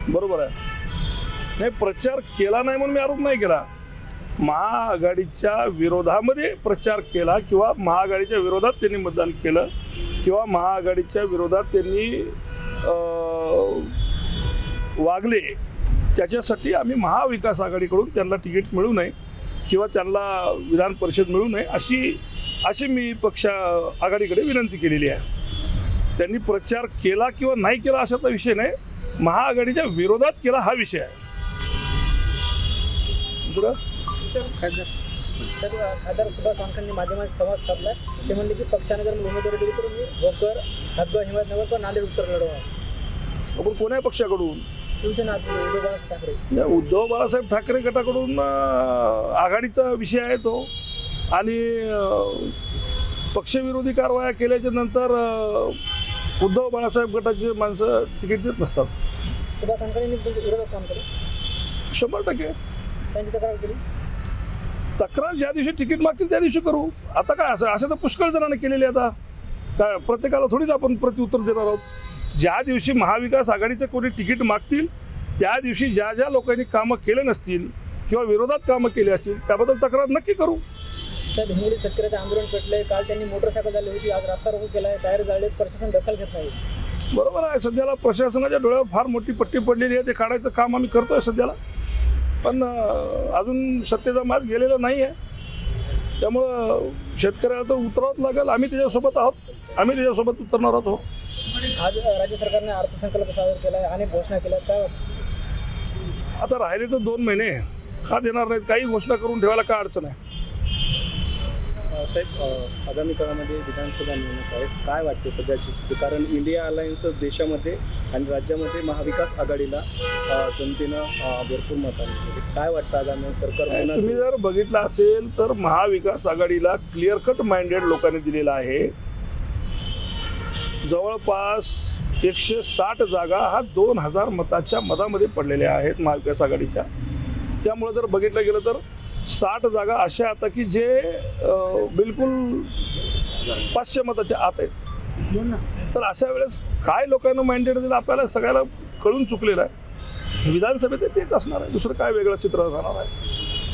बरोबर आहे. नाही, प्रचार केला नाही म्हणून मी आरोप नाही केला. महाआघाडीच्या विरोधामध्ये प्रचार केला किंवा महाआघाडीच्या विरोधात त्यांनी मतदान केलं किंवा महाआघाडीच्या विरोधात त्यांनी वागले, त्याच्यासाठी आम्ही महाविकास आघाडीकडून त्यांना तिकीट मिळू नये किंवा त्यांना विधान परिषद मिळू नये अशी मी पक्ष आघाडीकडे विनंती केलेली आहे. त्यांनी प्रचार केला किंवा नाही केला अशाचा विषय नाही, महाआघाडीच्या विरोधात केला हा विषय आहे. दुसरं खासदार सुभाष वानखेडेंनी माध्यमांशी संवाद साधला. ते म्हणले की पक्षाने जर उमेदवारी दिली तर मी भोकर, हातगाव, हिमायतनगर किंवा नांदेड उत्तर लढवणार. आपण कोण्या पक्षाकडून? शिवसेना उद्धव बाळासाहेब ठाकरे. उद्धव बाळासाहेब ठाकरे गटाकडून आघाडीचा विषय आहे तो. आणि पक्षविरोधी कारवाया केल्याच्या नंतर उद्धव बाळासाहेब गटाचे माणसं तिकीट देत नसतात. सुभाष वानखेडेंनी विरोधात काम केलं 100%. त्यांची तक्रार केली. तक्रार ज्या दिवशी तिकीट मागतील त्या दिवशी करू. आता काय असं तर पुष्कळ जणांनी केलेले. आता काय प्रत्येकाला थोडीच आपण प्रत्युत्तर देणार आहोत. ज्या दिवशी महाविकास आघाडीचे कोणी तिकीट मागतील त्या दिवशी ज्या ज्या लोकांनी कामं केले नसतील किंवा विरोधात कामं केली असतील त्याबद्दल तक्रार नक्की करू. साहेब, हिंगोली शेतकऱ्याचे आंदोलन पेटले. काल त्यांनी मोटरसायकल झाली होती, आज रस्ता रोको केला आहे, टायर जाळले, प्रशासन दखल घेत नाही. बरोबर आहे. सध्याला प्रशासनाच्या डोळ्यावर फार मोठी पट्टी पडलेली आहे. ते काढायचं काम आम्ही करतोय सध्याला, पण अजून सत्तेचा माज गेलेला नाही आहे. त्यामुळं शेतकऱ्याला तर उतरावंच लागेल. आम्ही त्याच्यासोबत आहोत, आम्ही त्याच्यासोबत उतरणार आहोत. आज राज्य सरकारने अर्थसंकल्प सादर केला आहे, अनेक घोषणा केल्या. काय आता राहिले तर 2 महिने का देणार नाहीत? काही घोषणा करून ठेवायला काय अडचण आहे? साहेब, आगामी काळामध्ये विधानसभा निवडणूक आहेत. काय वाटते सध्याची स्थिती? कारण इंडिया अलायन्स देशामध्ये आणि राज्यामध्ये महाविकास आघाडीला जनतेनं भरपूर मतांनी दिली. काय वाटतं आगामी सरकार? तुम्ही जर बघितलं असेल तर महाविकास आघाडीला क्लिअर कट माइंडेड लोकांनी दिलेला आहे. जवळपास 160 जागा हा 2000 मताच्या मतामध्ये पडलेल्या आहेत महाविकास आघाडीच्या. त्यामुळे जर बघितलं गेलं तर 60 जागा अशा आता की जे बिलकुल 500 मताच्या आत आहेत. तर अशा वेळेस काय लोकांना माइंडेड दिलं आपल्याला सगळ्याला कळून चुकलेलं आहे. विधानसभेत तेच असणार आहे, दुसरं काय वेगळं चित्र राहणार आहे?